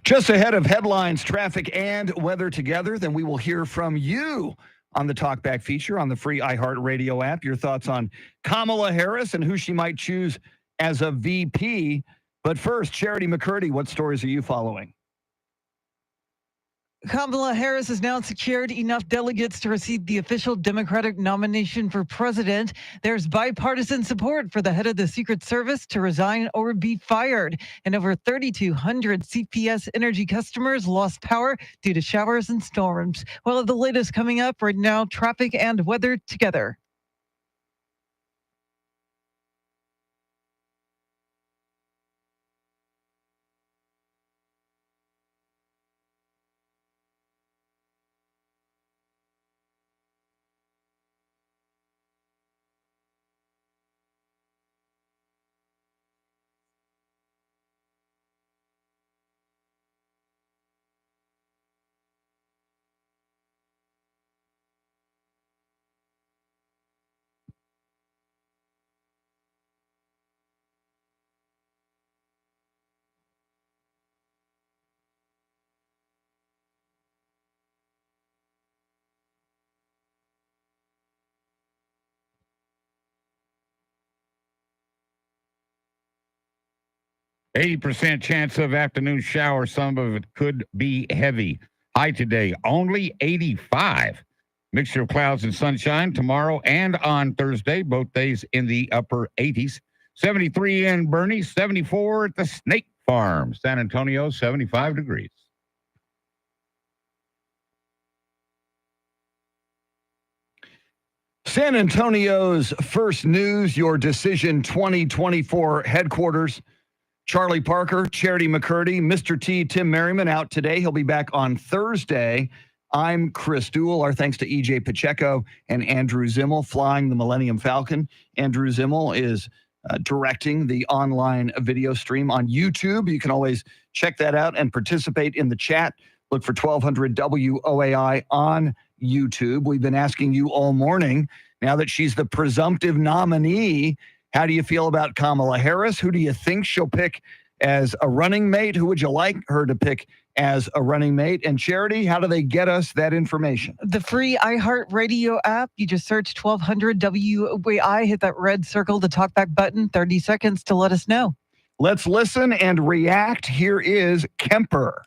Just ahead of headlines, traffic, and weather together, then we will hear from you on the Talkback feature on the free iHeartRadio app. Your thoughts on Kamala Harris and who she might choose as a VP. But first, Charity McCurdy, what stories are you following? Kamala Harris has now secured enough delegates to receive the official Democratic nomination for president. There's bipartisan support for the head of the Secret Service to resign or be fired. And over 3,200 CPS Energy customers lost power due to showers and storms. Well, the latest coming up right now, traffic and weather together. %, chance of afternoon shower. Some of it could be heavy. High today, only 85. Mixture of clouds and sunshine tomorrow and on Thursday, both days in the upper 80s. 73 in Boerne, 74 at the Snake Farm. San Antonio, 75 degrees. San Antonio's First News, your Decision 2024 headquarters. Charlie Parker, Charity McCurdy, Mr. T, Tim Merriman out today. He'll be back on Thursday. I'm Chris Duell. Our thanks to EJ Pacheco and Andrew Zimmel flying the Millennium Falcon. Andrew Zimmel is directing the online video stream on YouTube. You can always check that out and participate in the chat. Look for 1200 WOAI on YouTube. We've been asking you all morning, now that she's the presumptive nominee, how do you feel about Kamala Harris? Who do you think she'll pick as a running mate? Who would you like her to pick as a running mate? And Charity, how do they get us that information? The free iHeartRadio app. You just search 1200 WOAI, hit that red circle, the talkback button, 30 seconds to let us know. Let's listen and react. Here is Kemper.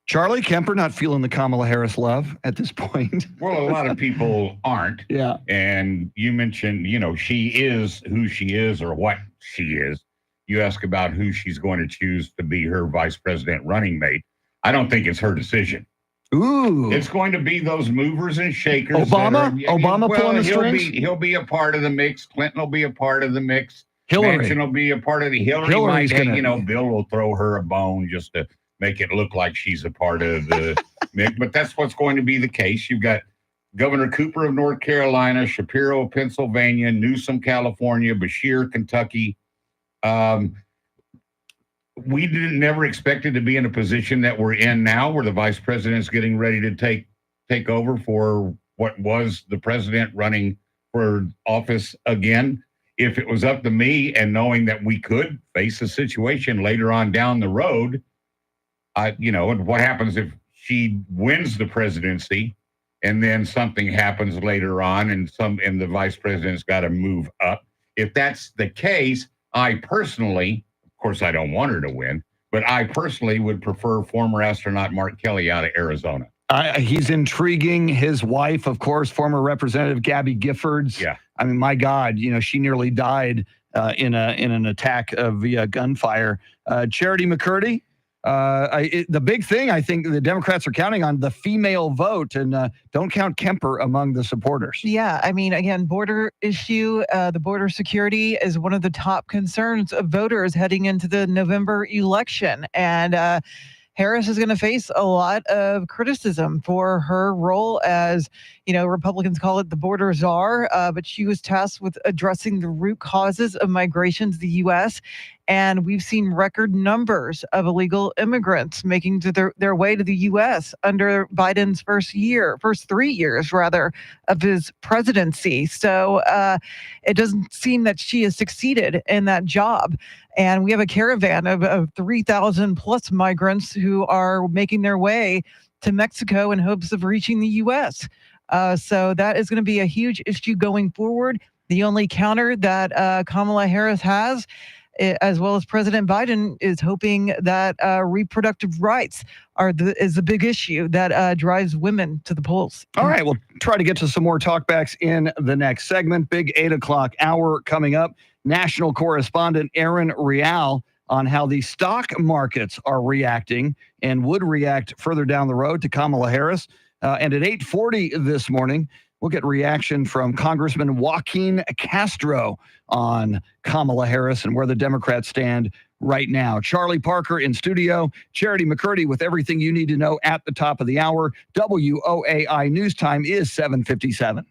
Charlie, Kemper not feeling the Kamala Harris love at this point. Well, a lot of people aren't. Yeah. And you mentioned, she is who she is or what she is. You ask about who she's going to choose to be her vice president running mate. I don't think it's her decision. Ooh. It's going to be those movers and shakers. Obama pulling the strings? He'll be a part of the mix. Clinton will be a part of the mix. Hillary. Manchin will be a part of the Hillary's Bill will throw her a bone just to make it look like she's a part of the mix. But that's what's going to be the case. You've got Governor Cooper of North Carolina, Shapiro of Pennsylvania, Newsom, California, Beshear, Kentucky. We never expected to be in a position that we're in now, where the vice president's getting ready to take over for what was the president running for office again. If it was up to me, and knowing that we could face a situation later on down the road, what happens if she wins the presidency and then something happens later on and the vice president's got to move up? If that's the case, I personally, of course, I don't want her to win, but I personally would prefer former astronaut Mark Kelly out of Arizona. He's intriguing. His wife, of course, former Representative Gabby Giffords. Yeah. I mean, my God, she nearly died in an attack via gunfire. Charity McCurdy? The big thing I think the Democrats are counting on the female vote, and don't count Kemper among the supporters. Yeah, I mean, again, border issue, the border security is one of the top concerns of voters heading into the November election. And Harris is going to face a lot of criticism for her role as, Republicans call it the border czar, but she was tasked with addressing the root causes of migration to the U.S. And we've seen record numbers of illegal immigrants making their way to the U.S. under Biden's first 3 years, rather, of his presidency. So it doesn't seem that she has succeeded in that job. And we have a caravan of 3,000 plus migrants who are making their way to Mexico in hopes of reaching the U.S. So that is going to be a huge issue going forward. The only counter that Kamala Harris has, as well as President Biden, is hoping that reproductive rights is the big issue that drives women to the polls. All right, we'll try to get to some more talkbacks in the next segment. Big 8 o'clock hour coming up. National correspondent Aaron Real on how the stock markets are reacting and would react further down the road to Kamala Harris. And at 8:40 this morning, we'll get reaction from Congressman Joaquin Castro on Kamala Harris and where the Democrats stand right now. Charlie Parker in studio, Charity McCurdy with everything you need to know at the top of the hour. WOAI News Time is 7:57.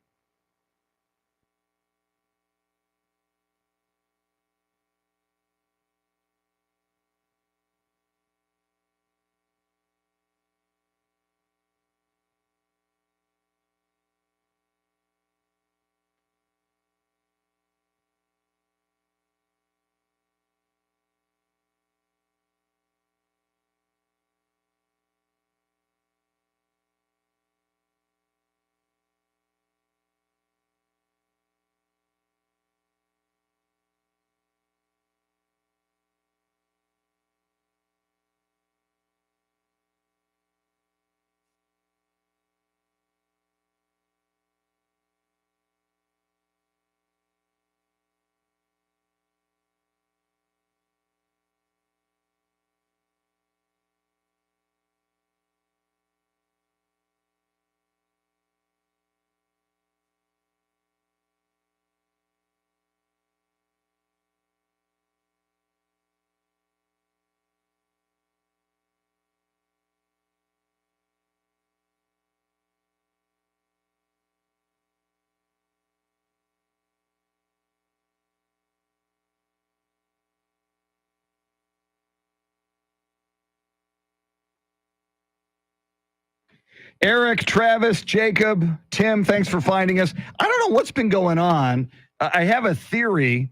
Eric, Travis, Jacob, Tim, thanks for finding us. I don't know what's been going on. I have a theory.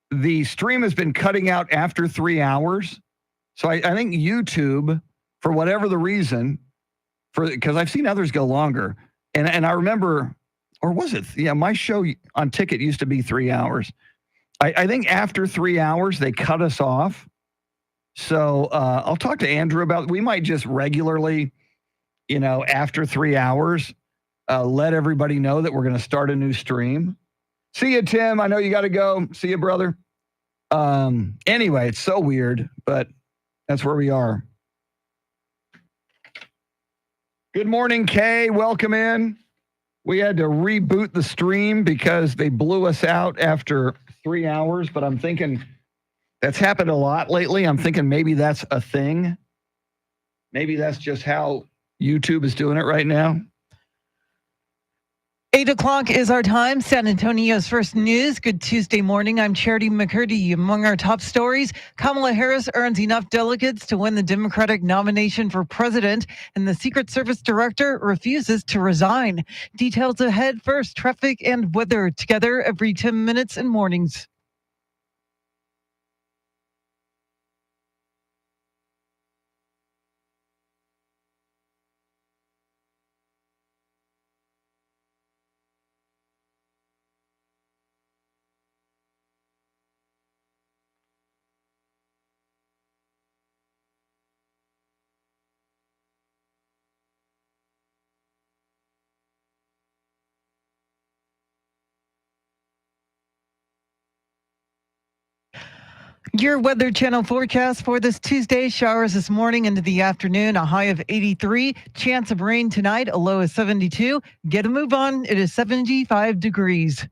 The stream has been cutting out after 3 hours. So I think YouTube, for whatever the reason, because I've seen others go longer. And I remember, or was it? Yeah, my show on Ticket used to be 3 hours. I think after 3 hours, they cut us off. So I'll talk to Andrew about, we might just regularly, after 3 hours, let everybody know that we're going to start a new stream. See you, Tim. I know you got to go. See you, brother. Anyway, it's so weird, but that's where we are. Good morning, Kay. Welcome in. We had to reboot the stream because they blew us out after 3 hours, but I'm thinking that's happened a lot lately. I'm thinking maybe that's a thing. Maybe that's just how YouTube is doing it right now. 8 o'clock is our time. San Antonio's first news. Good Tuesday morning. I'm Charity McCurdy. Among our top stories, Kamala Harris earns enough delegates to win the Democratic nomination for president, and the Secret Service director refuses to resign. Details ahead. First, traffic and weather together every 10 minutes in mornings. Your Weather Channel forecast for this Tuesday: showers this morning into the afternoon, a high of 83. Chance of rain tonight, a low of 72. Get a move on. It is 75 degrees.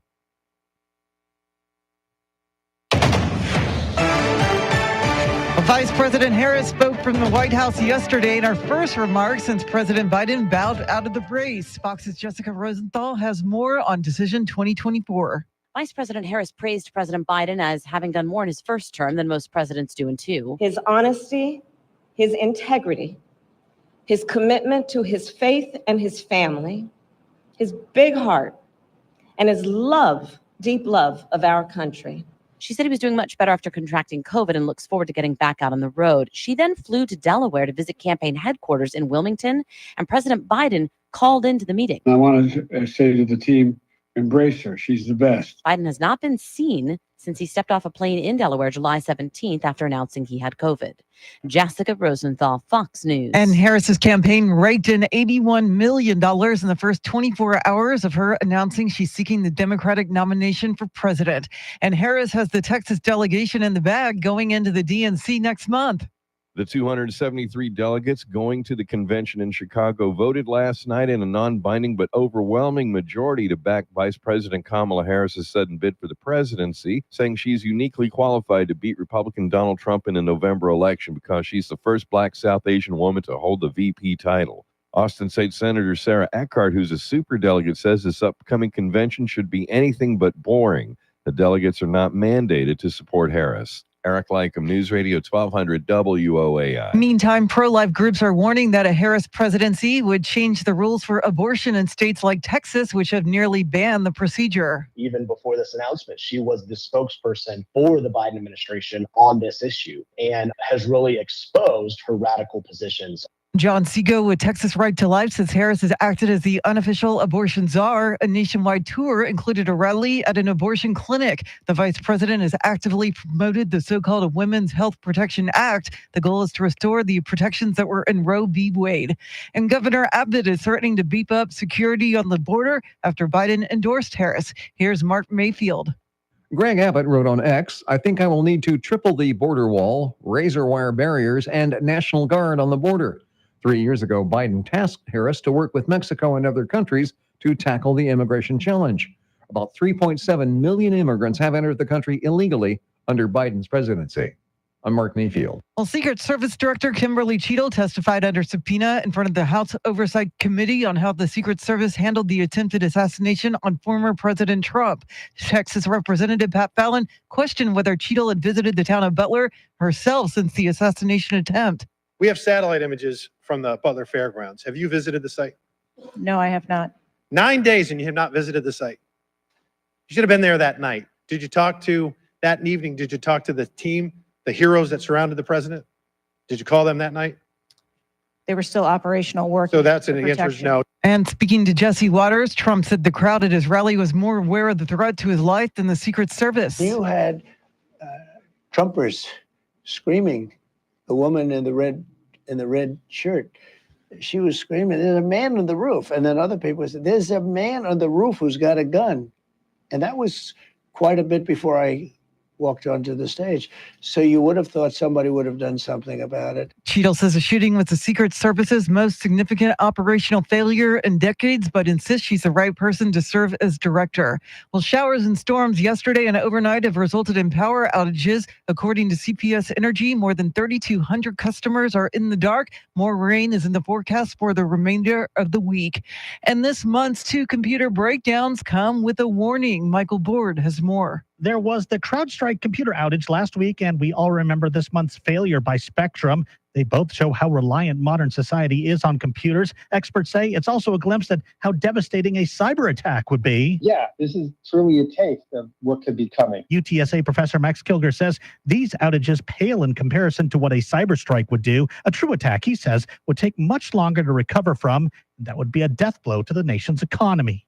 Vice President Harris spoke from the White House yesterday in her first remarks since President Biden bowed out of the race. Fox's Jessica Rosenthal has more on Decision 2024. Vice President Harris praised President Biden as having done more in his first term than most presidents do in two. His honesty, his integrity, his commitment to his faith and his family, his big heart, and his love, deep love of our country. She said he was doing much better after contracting COVID and looks forward to getting back out on the road. She then flew to Delaware to visit campaign headquarters in Wilmington, and President Biden called into the meeting. I want to say to the team, embrace her. She's the best. Biden has not been seen since he stepped off a plane in Delaware July 17th after announcing he had COVID. Jessica Rosenthal, Fox News. And Harris's campaign raked in $81 million in the first 24 hours of her announcing she's seeking the Democratic nomination for president. And Harris has the Texas delegation in the bag going into the DNC next month. The 273 delegates going to the convention in Chicago voted last night in a non-binding but overwhelming majority to back Vice President Kamala Harris's sudden bid for the presidency, saying she's uniquely qualified to beat Republican Donald Trump in the November election because she's the first Black South Asian woman to hold the VP title. Austin State Senator Sarah Eckhart, who's a superdelegate, says this upcoming convention should be anything but boring. The delegates are not mandated to support Harris. Eric Lycum, News Radio 1200 WOAI. Meantime, pro-life groups are warning that a Harris presidency would change the rules for abortion in states like Texas, which have nearly banned the procedure. Even before this announcement, she was the spokesperson for the Biden administration on this issue and has really exposed her radical positions. John Seago with Texas Right to Life says Harris has acted as the unofficial abortion czar. A nationwide tour included a rally at an abortion clinic. The vice president has actively promoted the so-called Women's Health Protection Act. The goal is to restore the protections that were in Roe v. Wade. And Governor Abbott is threatening to beef up security on the border after Biden endorsed Harris. Here's Mark Mayfield. Greg Abbott wrote on X, I think I will need to triple the border wall, razor wire barriers, and National Guard on the border. 3 years ago, Biden tasked Harris to work with Mexico and other countries to tackle the immigration challenge. About 3.7 million immigrants have entered the country illegally under Biden's presidency. I'm Mark Mayfield. Well, Secret Service Director Kimberly Cheadle testified under subpoena in front of the House Oversight Committee on how the Secret Service handled the attempted assassination on former President Trump. Texas Representative Pat Fallon questioned whether Cheadle had visited the town of Butler herself since the assassination attempt. We have satellite images from the Butler Fairgrounds. Have you visited the site? No, I have not. 9 days and you have not visited the site. You should have been there that night. Did you talk to, that evening, did you talk to the team, the heroes that surrounded the president? Did you call them that night? They were still operational work. So that's an answer is no. And speaking to Jesse Waters, Trump said the crowd at his rally was more aware of the threat to his life than the Secret Service. You had Trumpers screaming. The woman in the red shirt, she was screaming, "There's a man on the roof!" And then other people said, "There's a man on the roof who's got a gun," and that was quite a bit before I walked onto the stage. So you would have thought somebody would have done something about it. Cheadle says the shooting was the Secret Service's most significant operational failure in decades, but insists she's the right person to serve as director. Well, showers and storms yesterday and overnight have resulted in power outages. According to CPS Energy, more than 3,200 customers are in the dark. More rain is in the forecast for the remainder of the week. And this month's 2 computer breakdowns come with a warning. Michael Board has more. There was the CrowdStrike computer outage last week, and we all remember this month's failure by Spectrum. They both show how reliant modern society is on computers. Experts say it's also a glimpse at how devastating a cyber attack would be. Yeah, this is truly a taste of what could be coming. UTSA professor Max Kilger says these outages pale in comparison to what a cyber strike would do. A true attack, he says, would take much longer to recover from. That would be a death blow to the nation's economy.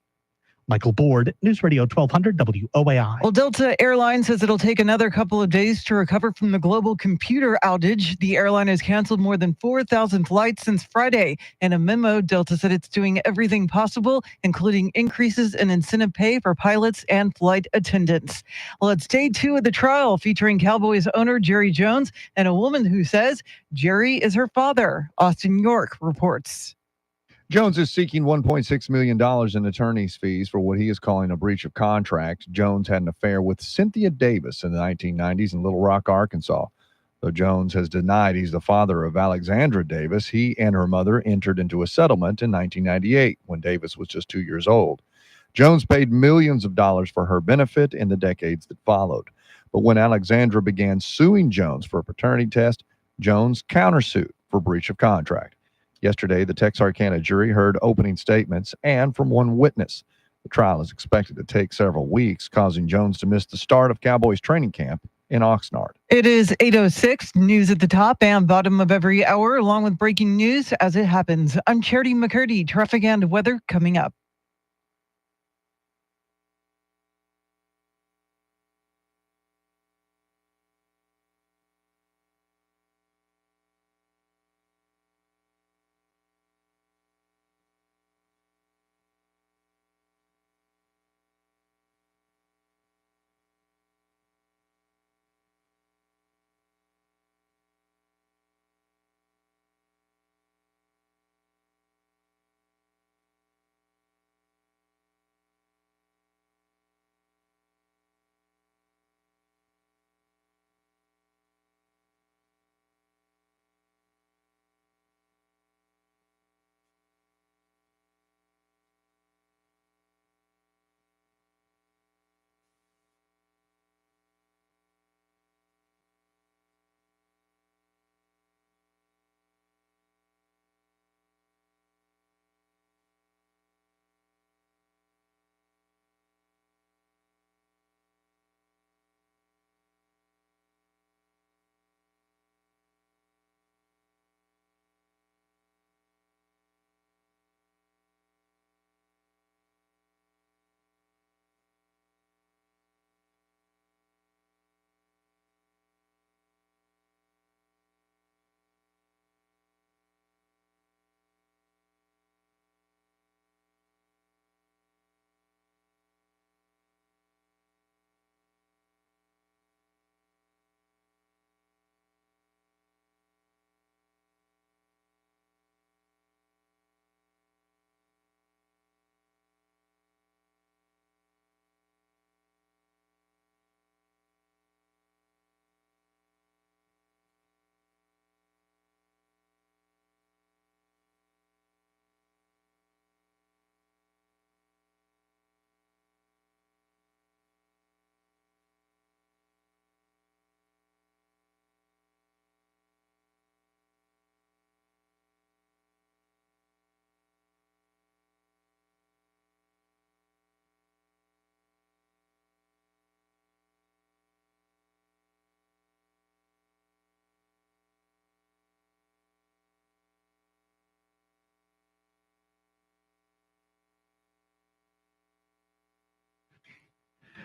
Michael Board, News Radio 1200 WOAI. Well, Delta Airlines says it'll take another couple of days to recover from the global computer outage. The airline has canceled more than 4,000 flights since Friday. In a memo, Delta said it's doing everything possible, including increases in incentive pay for pilots and flight attendants. Well, it's day 2 of the trial featuring Cowboys owner Jerry Jones and a woman who says Jerry is her father. Austin York reports. Jones is seeking $1.6 million in attorney's fees for what he is calling a breach of contract. Jones had an affair with Cynthia Davis in the 1990s in Little Rock, Arkansas. Though Jones has denied he's the father of Alexandra Davis, he and her mother entered into a settlement in 1998 when Davis was just 2 years old. Jones paid millions of dollars for her benefit in the decades that followed. But when Alexandra began suing Jones for a paternity test, Jones countersued for breach of contract. Yesterday, the Texarkana jury heard opening statements and from one witness. The trial is expected to take several weeks, causing Jones to miss the start of Cowboys training camp in Oxnard. It is 8:06, news at the top and bottom of every hour, along with breaking news as it happens. I'm Charity McCurdy, traffic and weather coming up.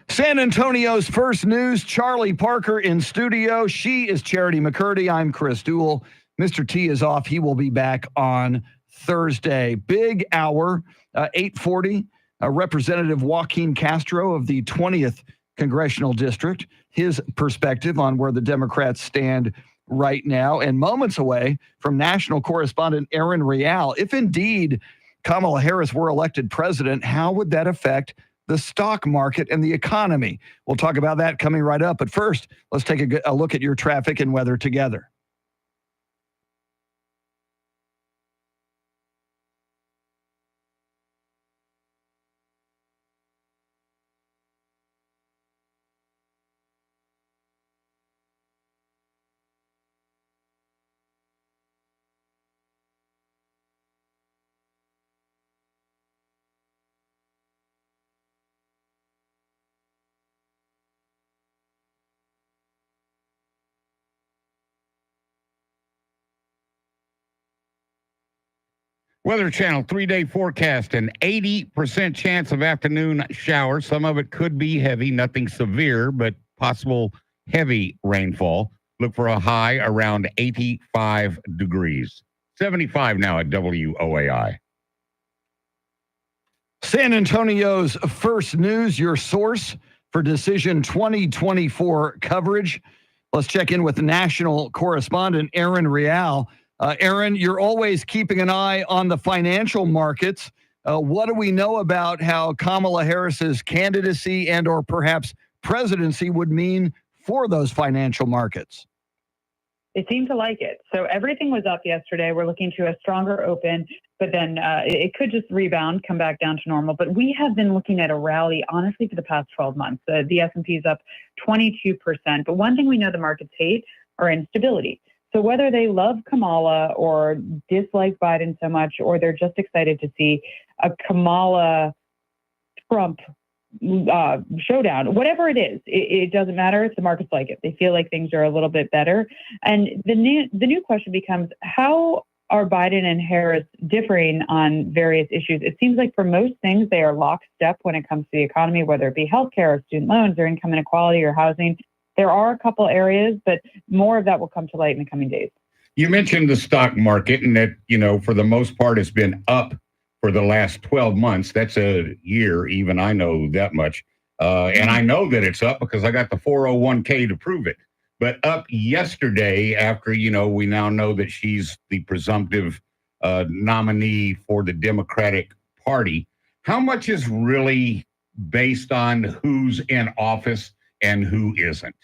San Antonio's first news, Charlie Parker in studio. She is Charity McCurdy. I'm Chris Duell. Mr. T is off. He will be back on Thursday. Big hour, 8:40. Representative Joaquin Castro of the 20th Congressional District, his perspective on where the Democrats stand right now. And moments away from national correspondent Aaron Real, if indeed Kamala Harris were elected president, how would that affect the stock market and the economy? We'll talk about that coming right up. But first, let's take a look at your traffic and weather together. Weather Channel 3-day forecast, an 80% chance of afternoon showers. Some of it could be heavy, nothing severe, but possible heavy rainfall. Look for a high around 85 degrees. 75 now at WOAI. San Antonio's First News, your source for Decision 2024 coverage. Let's check in with the national correspondent, Aaron Real. Aaron, you're always keeping an eye on the financial markets. What do we know about how Kamala Harris's candidacy and or perhaps presidency would mean for those financial markets? They seem to like it. So everything was up yesterday. We're looking to a stronger open, but then it could just rebound, come back down to normal. But we have been looking at a rally, honestly, for the past 12 months. The S&P is up 22%. But one thing we know the markets hate are instability. So whether they love Kamala or dislike Biden so much, or they're just excited to see a Kamala-Trump showdown, whatever it is, it doesn't matter. It's the markets like it. They feel like things are a little bit better. And the new question becomes, how are Biden and Harris differing on various issues? It seems like for most things, they are lockstep when it comes to the economy, whether it be healthcare or student loans or income inequality or housing. There are a couple areas, but more of that will come to light in the coming days. You mentioned the stock market and that, for the most part, it's been up for the last 12 months. That's a year, even I know that much. And I know that it's up because I got the 401k to prove it. But up yesterday after, we now know that she's the presumptive nominee for the Democratic Party. How much is really based on who's in office and who isn't?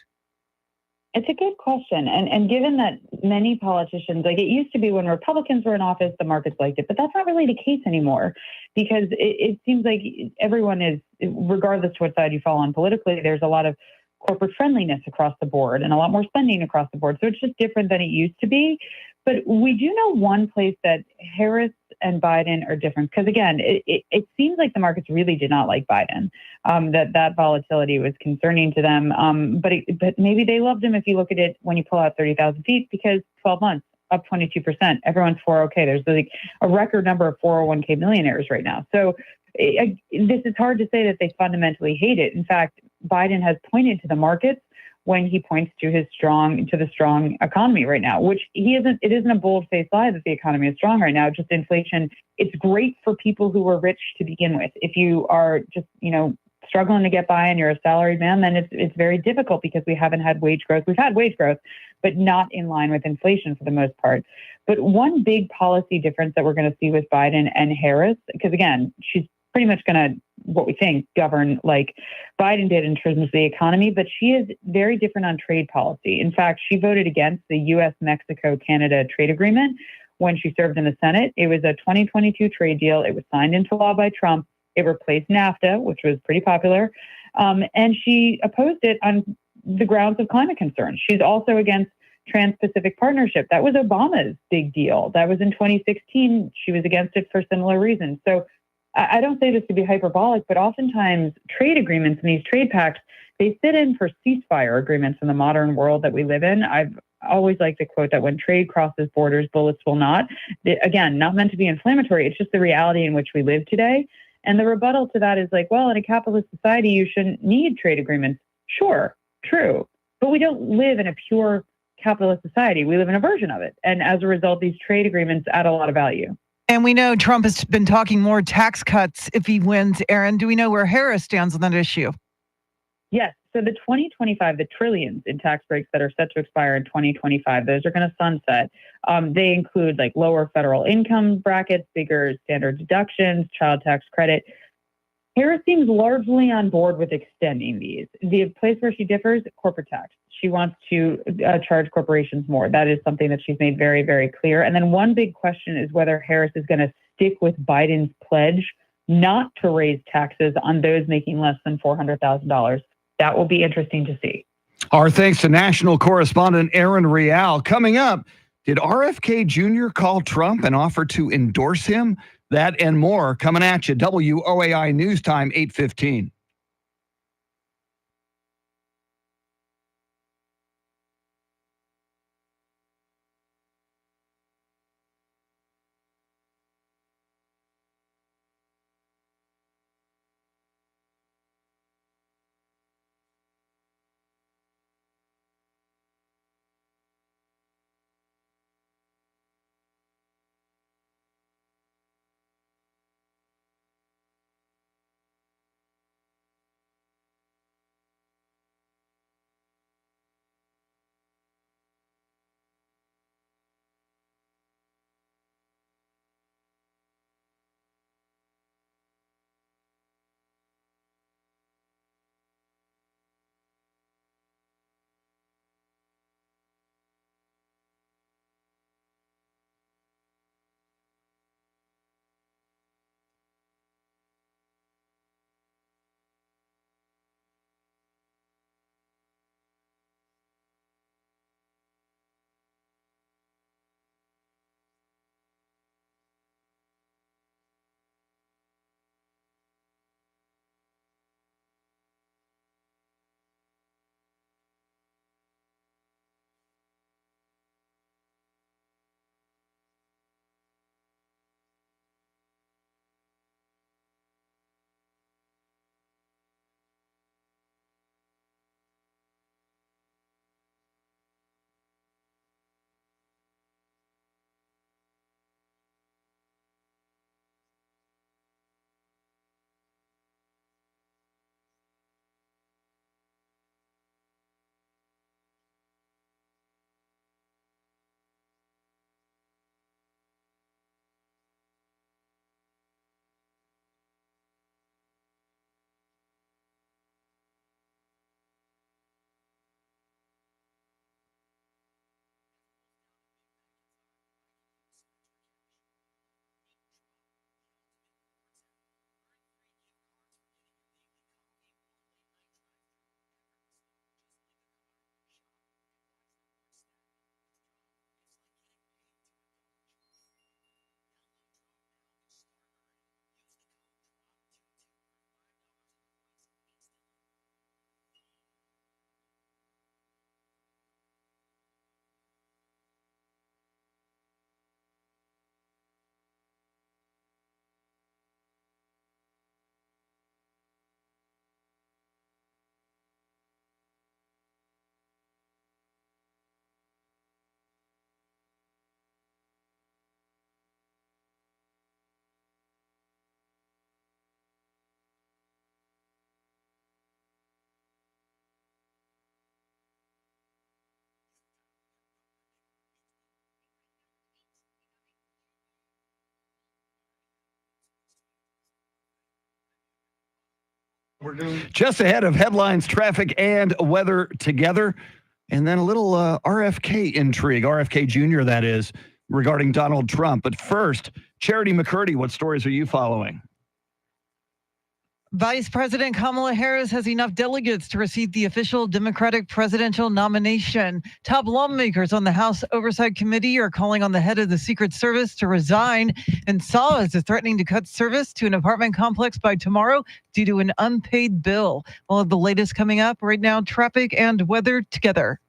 It's a good question. And given that many politicians, like it used to be when Republicans were in office, the markets liked it, but that's not really the case anymore because it seems like everyone is, regardless to what side you fall on politically, there's a lot of corporate friendliness across the board and a lot more spending across the board. So it's just different than it used to be. But we do know one place that Harris and Biden are different because, again, it seems like the markets really did not like Biden, that volatility was concerning to them. But maybe they loved him if you look at it when you pull out 30,000 feet because 12 months, up 22%. Everyone's 401k. There's like a record number of 401k millionaires right now. So this is hard to say that they fundamentally hate it. In fact, Biden has pointed to the markets when he points to the strong economy right now, which it isn't a bold-faced lie that the economy is strong right now. Just inflation, it's great for people who were rich to begin with. If you are just, struggling to get by and you're a salaried man, then it's very difficult because we haven't had wage growth. We've had wage growth, but not in line with inflation for the most part. But one big policy difference that we're going to see with Biden and Harris, because again, she's pretty much going to, what we think, govern like Biden did in terms of the economy, but she is very different on trade policy. In fact, she voted against the U.S.-Mexico-Canada trade agreement when she served in the Senate. It was a 2022 trade deal. It was signed into law by Trump. It replaced NAFTA, which was pretty popular. And she opposed it on the grounds of climate concerns. She's also against Trans-Pacific Partnership. That was Obama's big deal. That was in 2016. She was against it for similar reasons. So I don't say this to be hyperbolic, but oftentimes trade agreements and these trade pacts, they sit in for ceasefire agreements in the modern world that we live in. I've always liked to quote that when trade crosses borders, bullets will not. Again, not meant to be inflammatory. It's just the reality in which we live today. And the rebuttal to that is like, well, in a capitalist society, you shouldn't need trade agreements. Sure, true. But we don't live in a pure capitalist society. We live in a version of it. And as a result, these trade agreements add a lot of value. And we know Trump has been talking more tax cuts if he wins. Aaron, do we know where Harris stands on that issue? Yes. So the 2025, the trillions in tax breaks that are set to expire in 2025, those are going to sunset. They include like lower federal income brackets, bigger standard deductions, child tax credit. Harris seems largely on board with extending these. The place where she differs, corporate tax. She wants to charge corporations more. That is something that she's made very, very clear. And then one big question is whether Harris is going to stick with Biden's pledge not to raise taxes on those making less than $400,000. That will be interesting to see. Our thanks to national correspondent Aaron Real. Coming up, did RFK Jr. call Trump and offer to endorse him? That and more coming at you. WOAI News Time, 8:15. Just ahead of headlines, traffic, and weather together. And then a little RFK intrigue, RFK Jr., that is, regarding Donald Trump. But first, Charity McCurdy, what stories are you following? Vice President Kamala Harris has enough delegates to receive the official Democratic presidential nomination. Top lawmakers on the House Oversight Committee are calling on the head of the Secret Service to resign, and Saws is threatening to cut service to an apartment complex by tomorrow due to an unpaid bill. All of the latest coming up right now, traffic and weather together.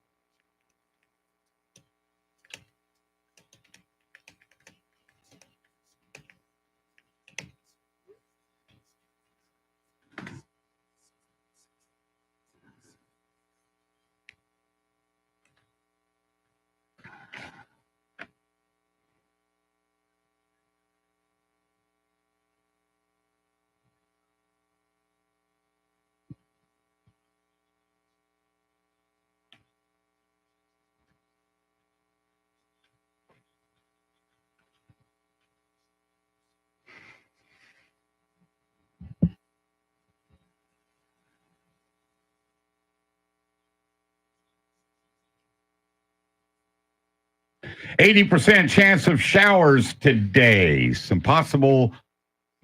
%80 chance of showers today. Some possible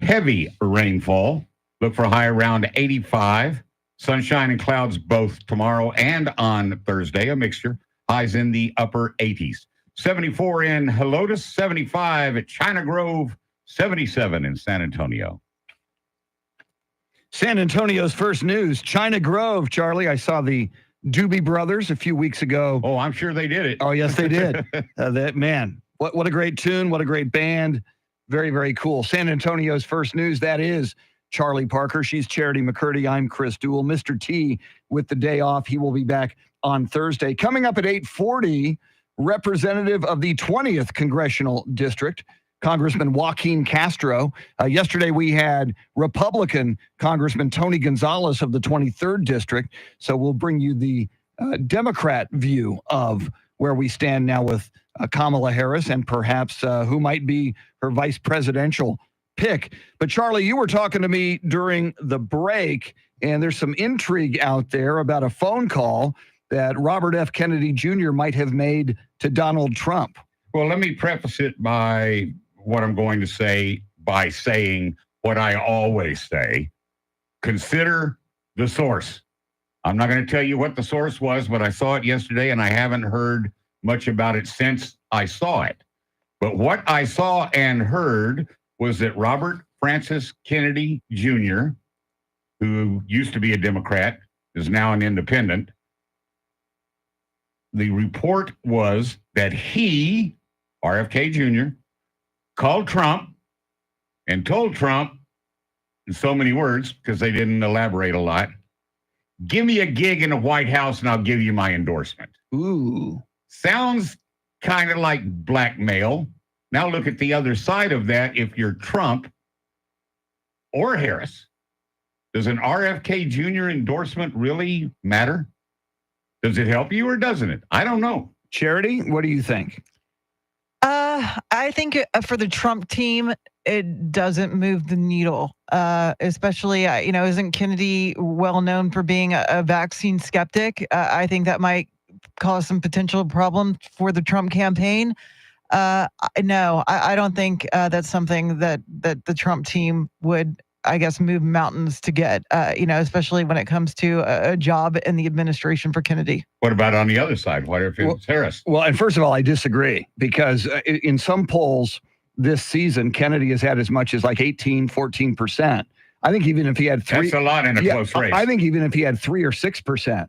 heavy rainfall. Look for a high around 85. Sunshine and clouds both tomorrow and on Thursday. A mixture. Highs in the upper 80s. 74 in Helotes, 75 at China Grove, 77 in San Antonio. San Antonio's first news, China Grove, Charlie. I saw the Doobie Brothers a few weeks ago. Oh, I'm sure they did it. Oh, yes, they did. Man, what a great tune. What a great band. Very, very cool. San Antonio's first news, that is Charlie Parker. She's Charity McCurdy. I'm Chris Duell. Mr. T with the day off. He will be back on Thursday. Coming up at 8:40, representative of the 20th Congressional District, Congressman Joaquin Castro. Yesterday, we had Republican Congressman Tony Gonzalez of the 23rd District. So we'll bring you the Democrat view of where we stand now with Kamala Harris and perhaps who might be her vice presidential pick. But Charlie, you were talking to me during the break, and there's some intrigue out there about a phone call that Robert F. Kennedy Jr. might have made to Donald Trump. Well, let me preface it by what I'm going to say by saying what I always say. Consider the source. I'm not going to tell you what the source was, but I saw it yesterday and I haven't heard much about it since I saw it. But what I saw and heard was that Robert Francis Kennedy Jr., who used to be a Democrat, is now an independent. The report was that he, RFK Jr., called Trump and told Trump, in so many words, because they didn't elaborate a lot, give me a gig in the White House and I'll give you my endorsement. Ooh. Sounds kind of like blackmail. Now look at the other side of that. If you're Trump or Harris, does an RFK Jr. endorsement really matter? Does it help you or doesn't it? I don't know. Charity, what do you think? I think for the Trump team, it doesn't move the needle, especially, isn't Kennedy well known for being a vaccine skeptic? I think that might cause some potential problems for the Trump campaign. No, I don't think that's something that the Trump team would, I guess, move mountains to get, especially when it comes to a job in the administration for Kennedy. What about on the other side? What if it's Harris? Well, and first of all, I disagree because in some polls this season, Kennedy has had as much as like 14%. I think even if he had 3, that's a lot in a close race. I think even if he had 3 or 6%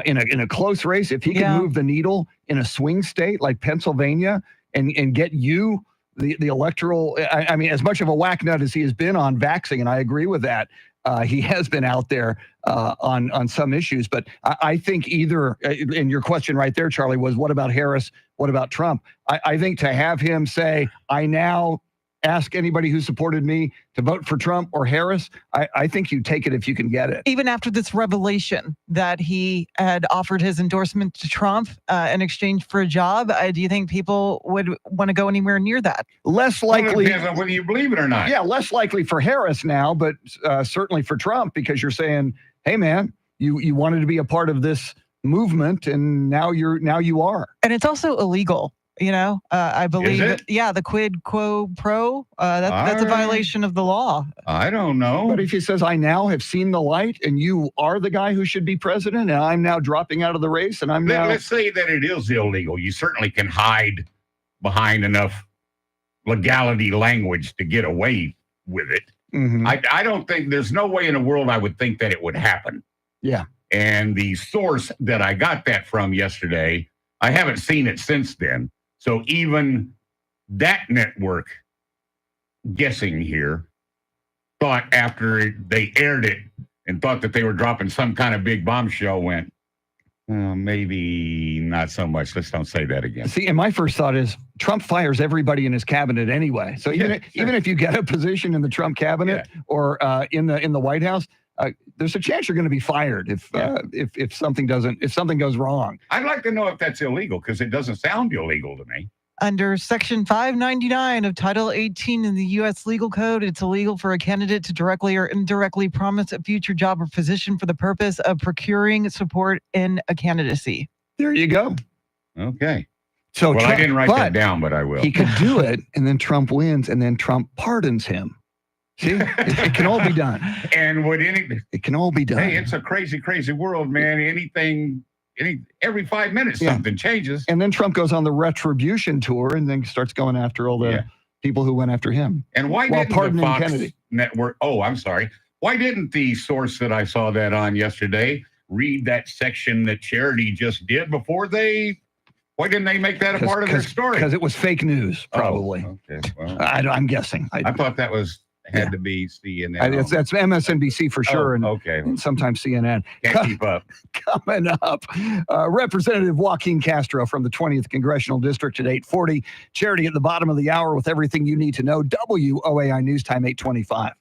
in a close race, if he can move the needle in a swing state like Pennsylvania and get you the electoral, I mean, as much of a whack nut as he has been on vaxxing, and I agree with that, he has been out there on some issues. But I think either, and your question right there, Charlie, was what about Harris? What about Trump? I think to have him say, I now ask anybody who supported me to vote for Trump or Harris, I think you take it if you can get it. Even after this revelation that he had offered his endorsement to Trump in exchange for a job, do you think people would want to go anywhere near that? Less likely. Depends on whether you believe it or not. Yeah, less likely for Harris now, but certainly for Trump, because you're saying, hey, man, you wanted to be a part of this movement, and now you are. And it's also illegal. I believe it? Yeah, the quid quo pro, that's a violation of the law. I don't know. But if he says, I now have seen the light and you are the guy who should be president and I'm now dropping out of the race and Let's say that it is illegal. You certainly can hide behind enough legality language to get away with it. Mm-hmm. I don't think there's no way in the world I would think that it would happen. Yeah. And the source that I got that from yesterday, I haven't seen it since then. So even that network, guessing here, thought after they aired it and thought that they were dropping some kind of big bombshell, went, maybe not so much. Let's don't say that again. See, and my first thought is Trump fires everybody in his cabinet anyway. So even if you get a position in the Trump cabinet or in the White House, there's a chance you're going to be fired if something goes wrong. I'd like to know if that's illegal because it doesn't sound illegal to me. Under Section 599 of Title 18 in the U.S. Legal Code, it's illegal for a candidate to directly or indirectly promise a future job or position for the purpose of procuring support in a candidacy. There you go. Okay. So well, Trump, I didn't write that down, but I will. He could do it, and then Trump wins, and then Trump pardons him. See, it can all be done. And it can all be done. Hey, it's a crazy, crazy world, man. Every 5 minutes, something changes. And then Trump goes on the retribution tour and then starts going after all the people who went after him. And why didn't the Fox Kennedy network? Oh, I'm sorry. Why didn't the source that I saw that on yesterday read that section that Charity just did before they? Why didn't they make that a part of their story? Because it was fake news, probably. Oh, okay. Well, I'm guessing. I thought that had to be CNN. That's MSNBC for sure. And sometimes CNN. Can't keep up. Coming up, Representative Joaquin Castro from the 20th Congressional District at 8:40. Charity at the bottom of the hour with everything you need to know. WOAI News Time 8:25.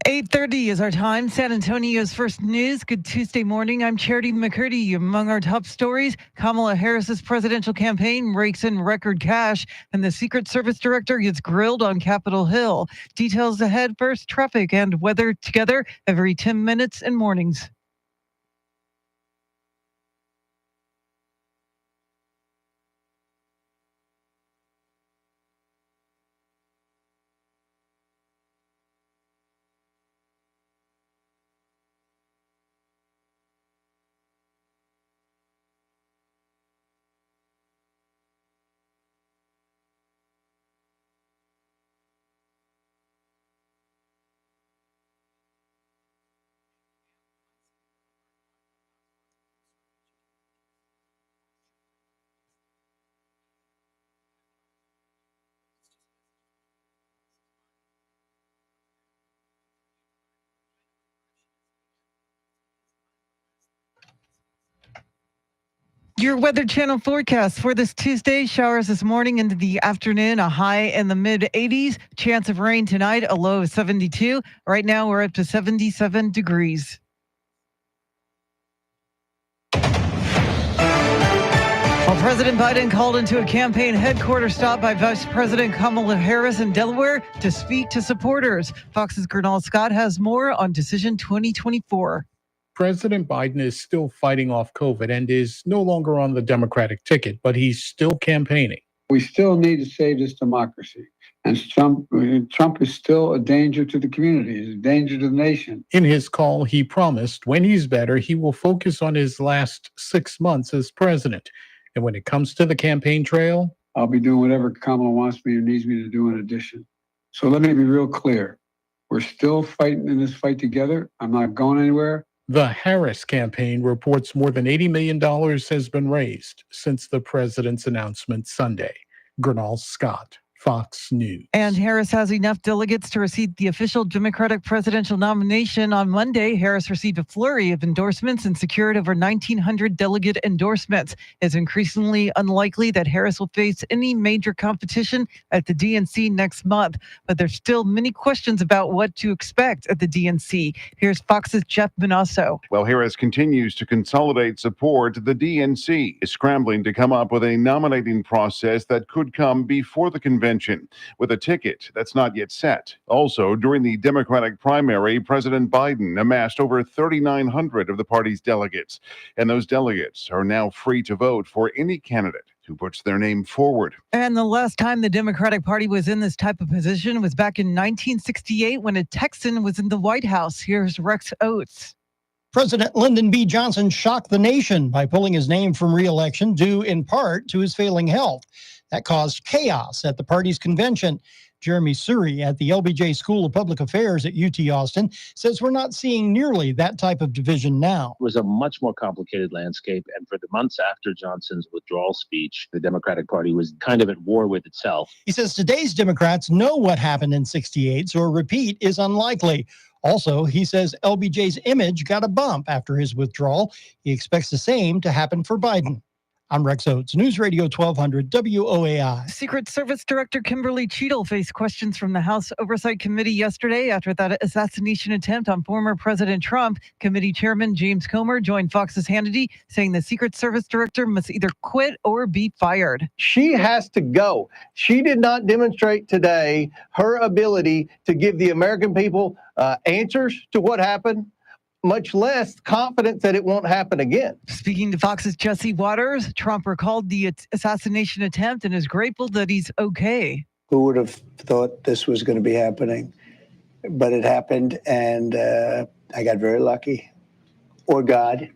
8:30 is our time. San Antonio's first news. Good Tuesday morning. I'm Charity McCurdy. Among our top stories, Kamala Harris's presidential campaign rakes in record cash, and the Secret Service director gets grilled on Capitol Hill. Details ahead. First, traffic and weather together every 10 minutes in mornings. Your Weather Channel forecast for this Tuesday: showers this morning into the afternoon, a high in the mid 80s. Chance of rain tonight, a low of 72. Right now, we're up to 77 degrees. Well, President Biden called into a campaign headquarters stop by Vice President Kamala Harris in Delaware to speak to supporters. Fox's Gernal Scott has more on Decision 2024. President Biden is still fighting off COVID and is no longer on the Democratic ticket, but he's still campaigning. We still need to save this democracy. And Trump is still a danger to the community, he's a danger to the nation. In his call, he promised when he's better, he will focus on his last 6 months as president. And when it comes to the campaign trail, I'll be doing whatever Kamala wants me or needs me to do in addition. So let me be real clear. We're still fighting in this fight together. I'm not going anywhere. the Harris campaign reports more than $80 million has been raised since the president's announcement Sunday. Gernal Scott, Fox News. And Harris has enough delegates to receive the official Democratic presidential nomination. On Monday, Harris received a flurry of endorsements and secured over 1,900 delegate endorsements. It's increasingly unlikely that Harris will face any major competition at the DNC next month, but there's still many questions about what to expect at the DNC. Here's Fox's Jeff Manasso. Well, Harris continues to consolidate support. The DNC is scrambling to come up with a nominating process that could come before the convention, with a ticket that's not yet set. Also, during the Democratic primary, President Biden amassed over 3,900 of the party's delegates, and those delegates are now free to vote for any candidate who puts their name forward. And the last time the Democratic Party was in this type of position was back in 1968 when a Texan was in the White House. Here's Rex Oates. President Lyndon B. Johnson shocked the nation by pulling his name from re-election due in part to his failing health. That caused chaos at the party's convention. Jeremy Suri at the LBJ School of Public Affairs at UT Austin says we're not seeing nearly that type of division now. It was a much more complicated landscape. And for the months after Johnson's withdrawal speech, the Democratic Party was kind of at war with itself. He says today's Democrats know what happened in '68, so a repeat is unlikely. Also, he says LBJ's image got a bump after his withdrawal. He expects the same to happen for Biden. I'm Rex Oates, News Radio 1200 WOAI. Secret Service Director Kimberly Cheadle faced questions from the House Oversight Committee yesterday after that assassination attempt on former President Trump. Committee Chairman James Comer joined Fox's Hannity, saying the Secret Service Director must either quit or be fired. She has to go. She did not demonstrate today her ability to give the American people answers to what happened, much less confidence that it won't happen again. Speaking to Fox's Jesse Waters, Trump recalled the assassination attempt and is grateful that he's okay. Who would have thought this was going to be happening? But it happened, and I got very lucky. Or God.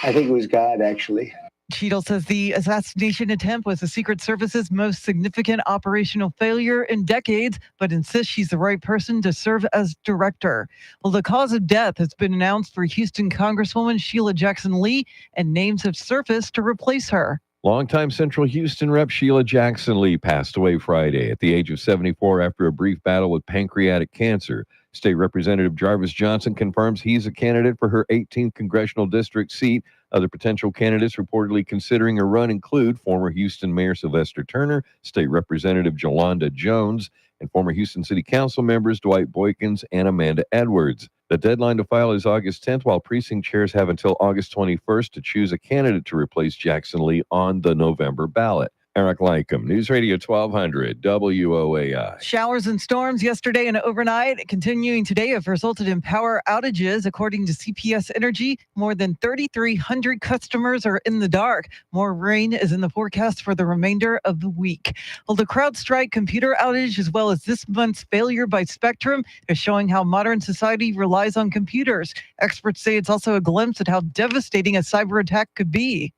I think it was God, actually. Cheadle says the assassination attempt was the Secret Service's most significant operational failure in decades, but insists she's the right person to serve as director. Well, the cause of death has been announced for Houston Congresswoman Sheila Jackson Lee, and names have surfaced to replace her. Longtime Central Houston Rep Sheila Jackson Lee passed away Friday at the age of 74 after a brief battle with pancreatic cancer. State Representative Jarvis Johnson confirms he's a candidate for her 18th congressional district seat. Other potential candidates reportedly considering a run include former Houston Mayor Sylvester Turner, State Representative Jolanda Jones, and former Houston City Council members Dwight Boykins and Amanda Edwards. The deadline to file is August 10th, while precinct chairs have until August 21st to choose a candidate to replace Jackson Lee on the November ballot. Eric Lycum, News Radio 1200, WOAI. Showers and storms yesterday and overnight continuing today have resulted in power outages. According to CPS Energy, more than 3,300 customers are in the dark. More rain is in the forecast for the remainder of the week. Well, the CrowdStrike computer outage, as well as this month's failure by Spectrum, is showing how modern society relies on computers. Experts say it's also a glimpse at how devastating a cyber attack could be.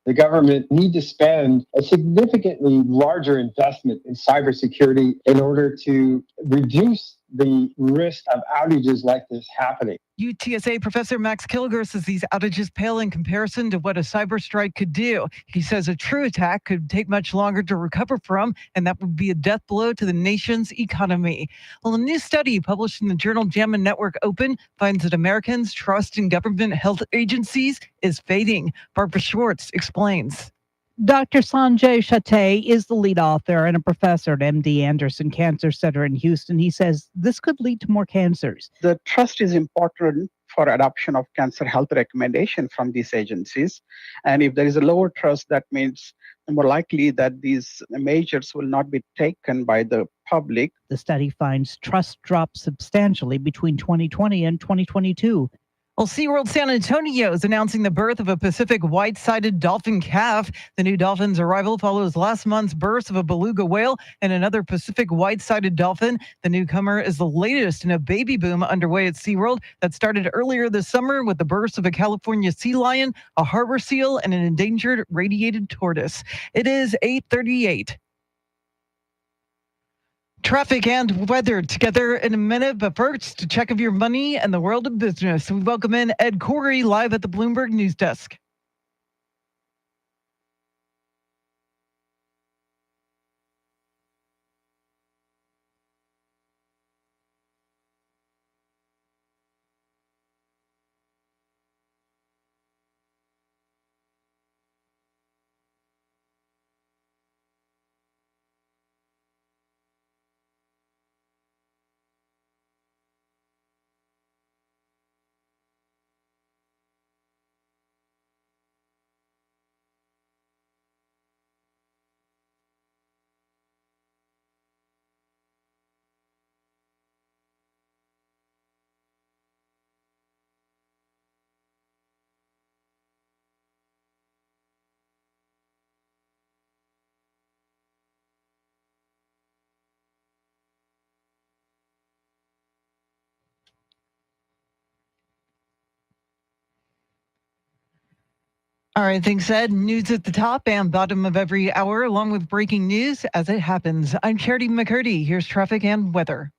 The government need to spend a significantly larger investment in cybersecurity in order to reduce the risk of outages like this happening. UTSA professor Max Kilger says these outages pale in comparison to what a cyber strike could do. He says a true attack could take much longer to recover from, and that would be a death blow to the nation's economy. Well, a new study published in the journal JAMA Network Open finds that Americans' trust in government health agencies is fading. Barbara Schwartz explains. Dr. Sanjay Shatay is the lead author and a professor at MD Anderson Cancer Center in Houston. He says this could lead to more cancers. The trust is important for adoption of cancer health recommendation from these agencies. And if there is a lower trust, that means more likely that these measures will not be taken by the public. The study finds trust dropped substantially between 2020 and 2022. Well, SeaWorld San Antonio is announcing the birth of a Pacific white-sided dolphin calf. The new dolphin's arrival follows last month's birth of a beluga whale and another Pacific white-sided dolphin. The newcomer is the latest in a baby boom underway at SeaWorld that started earlier this summer with the births of a California sea lion, a harbor seal, and an endangered radiated tortoise. It is 8:38. Traffic and weather together in a minute, but first, a check of your money and the world of business. We welcome in Ed Corey live at the Bloomberg News Desk. All right, thanks, Ed. News at the top and bottom of every hour, along with breaking news as it happens. I'm Charity McCurdy. Here's traffic and weather.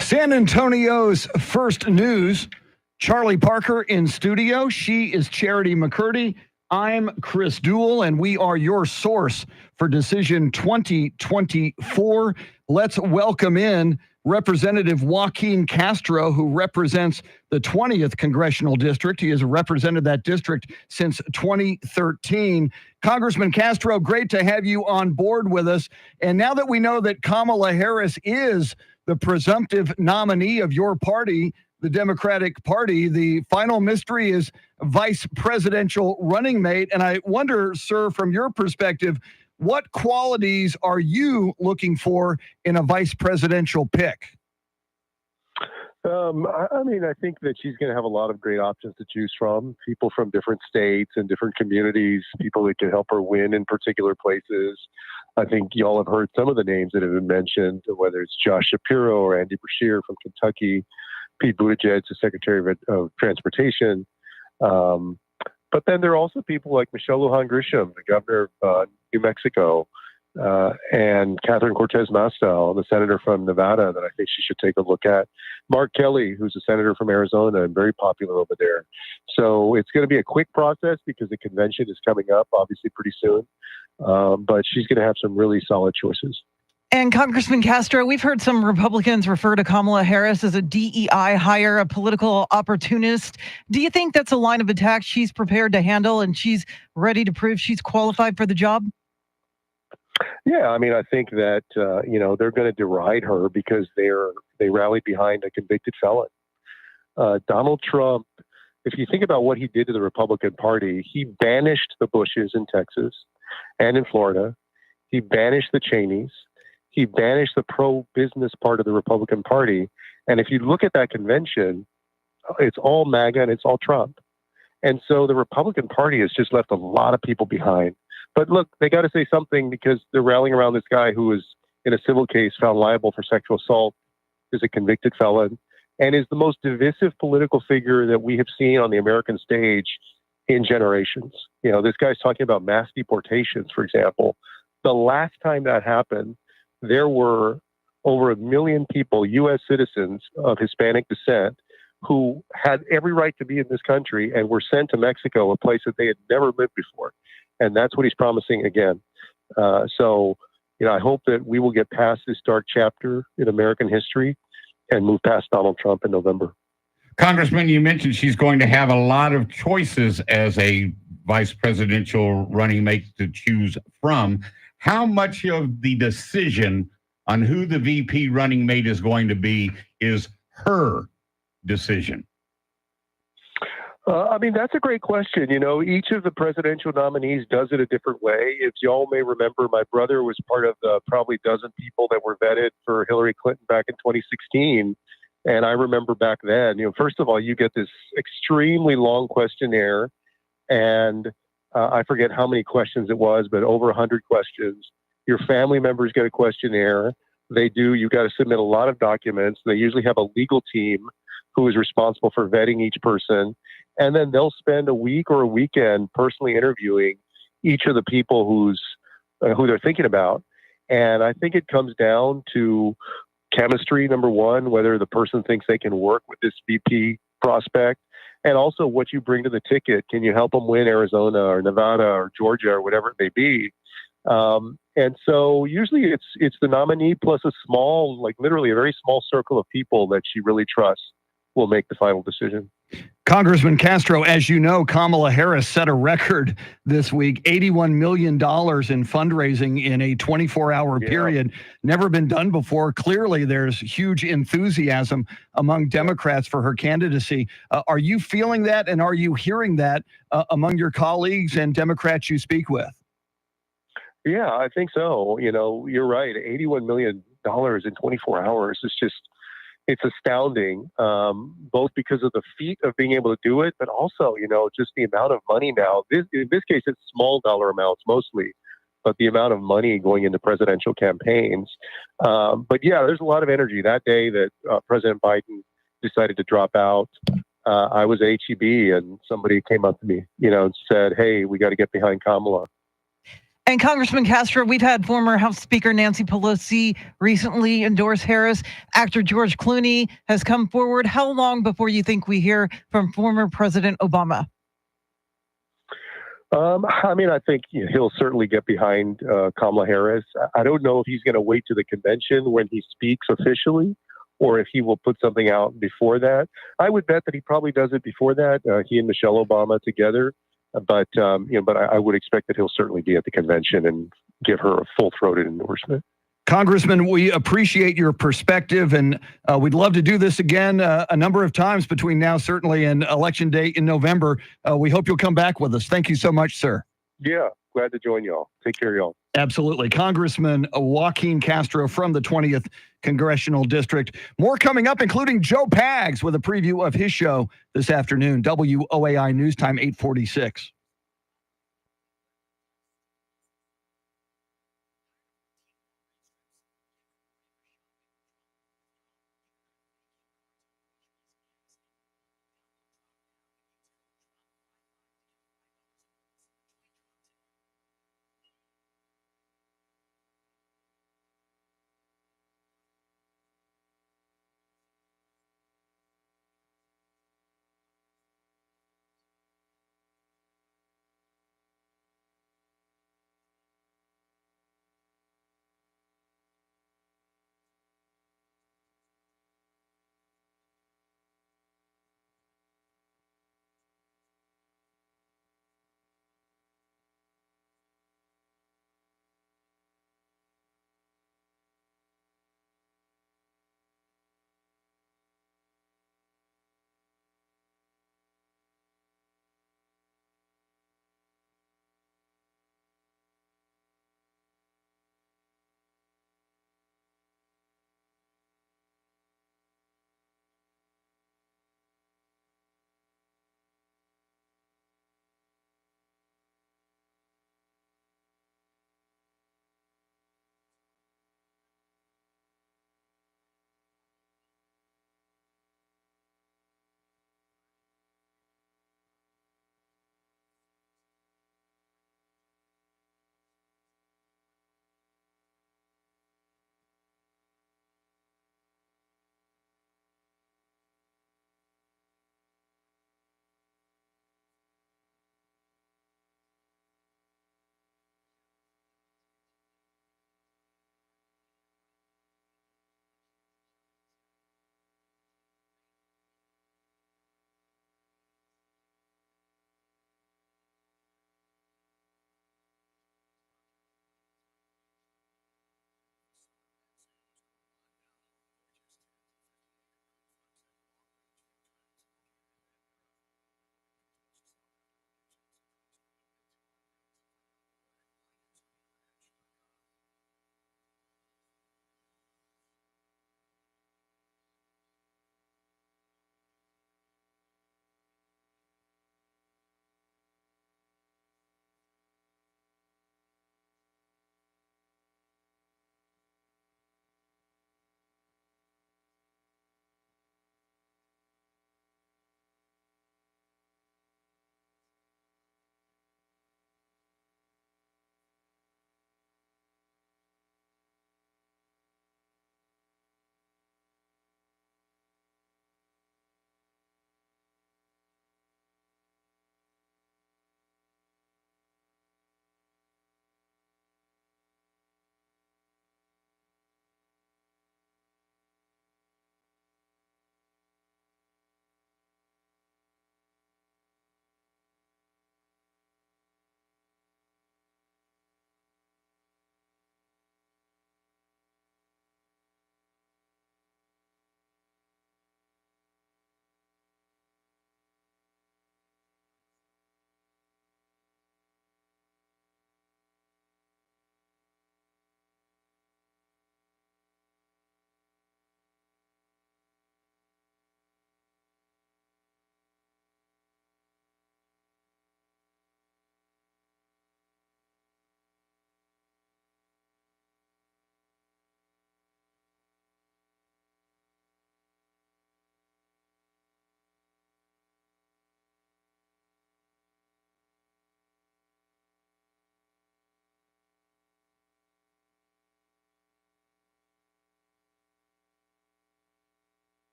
San Antonio's first news. Charlie Parker in studio. She is Charity McCurdy. I'm Chris Duell, and we are your source for Decision 2024. Let's welcome in Representative Joaquin Castro, who represents the 20th Congressional District. He has represented that district since 2013. Congressman Castro, great to have you on board with us. And now that we know that Kamala Harris is the presumptive nominee of your party, the Democratic Party, the final mystery is vice presidential running mate. And I wonder, sir, from your perspective, what qualities are you looking for in a vice presidential pick? I think that she's going to have a lot of great options to choose from. People from different states and different communities, people that can help her win in particular places. I think y'all have heard some of the names that have been mentioned, whether it's Josh Shapiro or Andy Beshear from Kentucky, Pete Buttigieg, the Secretary of Transportation. But then there are also people like Michelle Lujan Grisham, the governor of New Mexico, and Catherine Cortez Masto, the senator from Nevada, that I think she should take a look at. Mark Kelly, who's a senator from Arizona and very popular over there. So it's going to be a quick process because the convention is coming up, obviously, pretty soon. But she's going to have some really solid choices. And Congressman Castro, we've heard some Republicans refer to Kamala Harris as a DEI hire, a political opportunist. Do you think that's a line of attack she's prepared to handle and she's ready to prove she's qualified for the job? Yeah, I think that, they're going to deride her because they rallied behind a convicted felon. Donald Trump, if you think about what he did to the Republican Party, he banished the Bushes in Texas and in Florida. He banished the Cheneys. He banished the pro-business part of the Republican Party. And if you look at that convention, it's all MAGA and it's all Trump. And so the Republican Party has just left a lot of people behind. But look, they got to say something because they're rallying around this guy who was in a civil case found liable for sexual assault, is a convicted felon, and is the most divisive political figure that we have seen on the American stage in generations. This guy's talking about mass deportations, for example. The last time that happened, there were over 1 million people, U.S. citizens of Hispanic descent, who had every right to be in this country and were sent to Mexico, a place that they had never lived before. And that's what he's promising again. So I hope that we will get past this dark chapter in American history and move past Donald Trump in November. Congressman, you mentioned she's going to have a lot of choices as a vice presidential running mate to choose from. How much of the decision on who the VP running mate is going to be is her decision? That's a great question. Each of the presidential nominees does it a different way. If y'all may remember, my brother was part of the probably dozen people that were vetted for Hillary Clinton back in 2016. And I remember back then, first of all, you get this extremely long questionnaire, and I forget how many questions it was, but over 100 questions. Your family members get a questionnaire. You got to submit a lot of documents. They usually have a legal team who is responsible for vetting each person. And then they'll spend a week or a weekend personally interviewing each of the people who they're thinking about. And I think it comes down to chemistry, number one, whether the person thinks they can work with this VP prospect, and also what you bring to the ticket. Can you help them win Arizona or Nevada or Georgia or whatever it may be? And so usually it's the nominee plus a small, literally a very small circle of people that she really trusts will make the final decision. Congressman Castro, as you know, Kamala Harris set a record this week, $81 million in fundraising in a 24-hour period. Never been done before. Clearly, there's huge enthusiasm among Democrats for her candidacy. Are you feeling that, and are you hearing that among your colleagues and Democrats you speak with? Yeah, I think so. You're right. $81 million in 24 hours is just, it's astounding, both because of the feat of being able to do it, but also, just the amount of money now. In this case, it's small dollar amounts mostly, but the amount of money going into presidential campaigns. But yeah, there's a lot of energy. That day that President Biden decided to drop out, I was at HEB and somebody came up to me, and said, "Hey, we got to get behind Kamala." And Congressman Castro, we've had former House Speaker Nancy Pelosi recently endorse Harris. Actor George Clooney has come forward. How long before you think we hear from former President Obama? I mean, I think he'll certainly get behind Kamala Harris. I don't know if he's going to wait to the convention when he speaks officially, or if he will put something out before that. I would bet that he probably does it before that. He and Michelle Obama together, but I would expect that he'll certainly be at the convention and give her a full-throated endorsement. Congressman, we appreciate your perspective, and we'd love to do this again a number of times between now, certainly, and Election Day in November. We hope you'll come back with us. Thank you so much, sir. Yeah, glad to join y'all. Take care, y'all. Absolutely. Congressman Joaquin Castro from the 20th Congressional District. More coming up, including Joe Pags with a preview of his show this afternoon. WOAI News Time 846.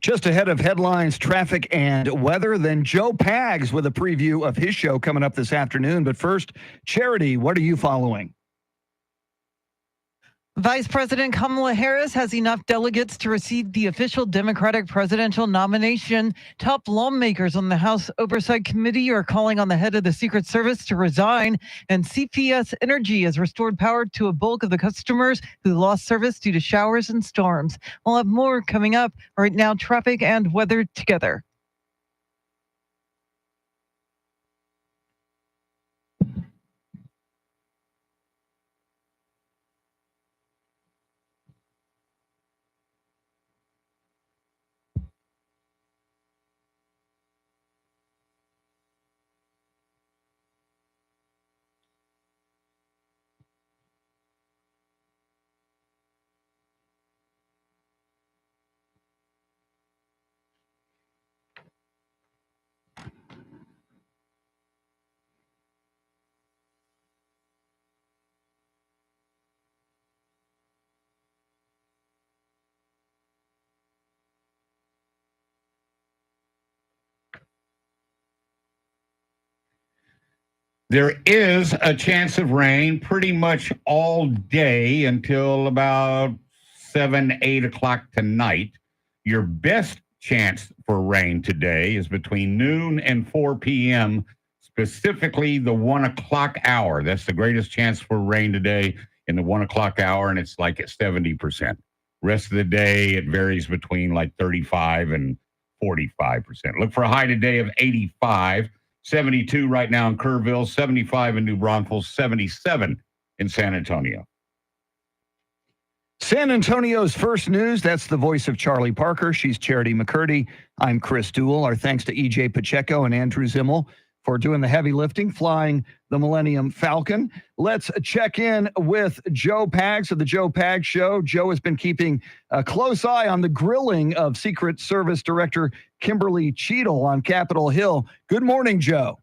Just ahead of headlines, traffic, and weather, then Joe Pags with a preview of his show coming up this afternoon. But first, Charity, what are you following? Vice President Kamala Harris has enough delegates to receive the official Democratic presidential nomination. Top lawmakers on the House Oversight Committee are calling on the head of the Secret Service to resign, and CPS Energy has restored power to a bulk of the customers who lost service due to showers and storms. We'll have more coming up. Right now, traffic and weather together. There is a chance of rain pretty much all day until about 7, 8 o'clock tonight. Your best chance for rain today is between noon and 4 p.m., specifically the 1 o'clock hour. That's the greatest chance for rain today in the 1 o'clock hour, and it's like at 70%. Rest of the day, it varies between like 35 and 45%. Look for a high today of 85. 72 right now in Kerrville, 75 in New Braunfels, 77 in San Antonio. San Antonio's first news, that's the voice of Charlie Parker. She's Charity McCurdy. I'm Chris Duell. Our thanks to E.J. Pacheco and Andrew Zimmel for doing the heavy lifting, flying the Millennium Falcon. Let's check in with Joe Pags of the Joe Pags Show. Joe has been keeping a close eye on the grilling of Secret Service Director Kimberly Cheadle on Capitol Hill. Good morning, Joe.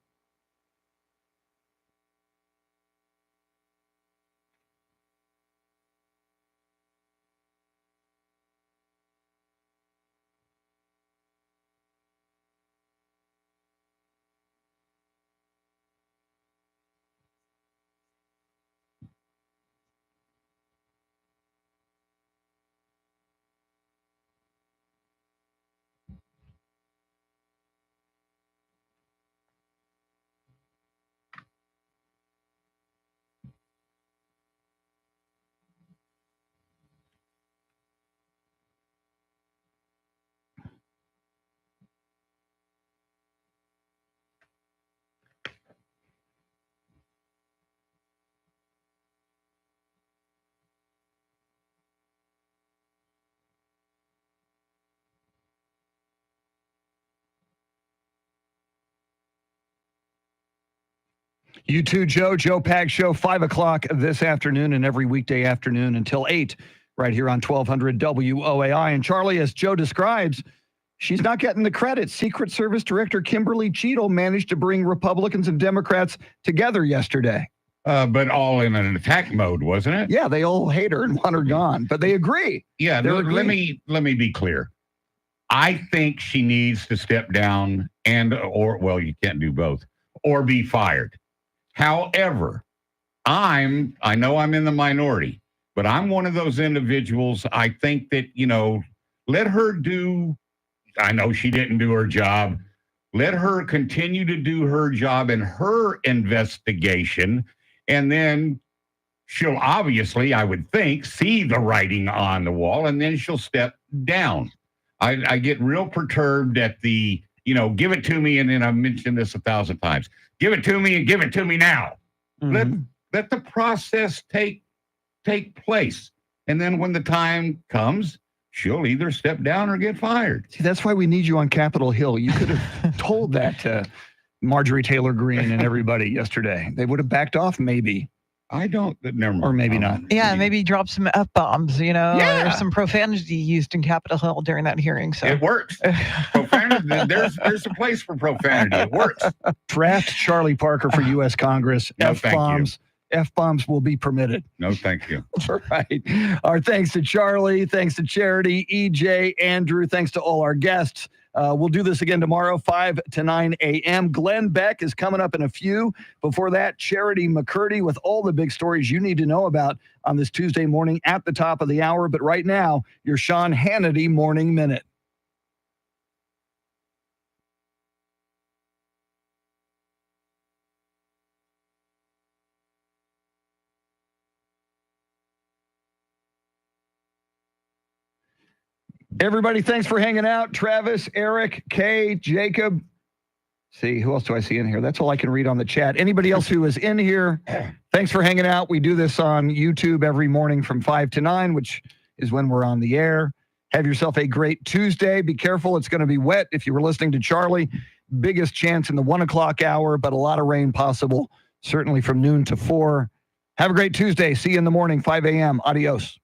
You too, Joe. Joe Pags Show, 5 o'clock this afternoon and every weekday afternoon until 8 right here on 1200 WOAI. And Charlie, as Joe describes, she's not getting the credit. Secret Service Director Kimberly Cheadle managed to bring Republicans and Democrats together yesterday. But all in an attack mode, wasn't it? Yeah, they all hate her and want her gone, but they agree. Yeah, let me be clear. I think she needs to step down or you can't do both, or be fired. However, I know I'm in the minority, but I'm one of those individuals. I think that, let her do, I know she didn't do her job. Let her continue to do her job in her investigation. And then she'll obviously, I would think, see the writing on the wall, and then she'll step down. I get real perturbed at the, give it to me. And then I've mentioned this 1,000 times. Give it to me and give it to me now. Mm-hmm. Let the process take place. And then when the time comes, she'll either step down or get fired. See, that's why we need you on Capitol Hill. You could have told that to Marjorie Taylor Greene and everybody yesterday. They would have backed off, maybe. I don't, never mind. Or maybe not. Yeah, maybe drop some F-bombs, Yeah. There's some profanity used in Capitol Hill during that hearing. So it works. Profanity, there's a place for profanity. It works. Draft Charlie Parker for U.S. Congress. No, F-bombs F-bombs will be permitted. No, thank you. All right. Our thanks to Charlie. Thanks to Charity, EJ, Andrew. Thanks to all our guests. We'll do this again tomorrow, 5 to 9 a.m. Glenn Beck is coming up in a few. Before that, Charity McCurdy with all the big stories you need to know about on this Tuesday morning at the top of the hour. But right now, your Sean Hannity Morning Minute. Everybody, thanks for hanging out. Travis, Eric, Kay, Jacob. See, who else do I see in here? That's all I can read on the chat. Anybody else who is in here, thanks for hanging out. We do this on YouTube every morning from 5 to 9, which is when we're on the air. Have yourself a great Tuesday. Be careful. It's going to be wet. If you were listening to Charlie, biggest chance in the 1 o'clock hour, but a lot of rain possible, certainly from noon to 4. Have a great Tuesday. See you in the morning, 5 a.m. Adios.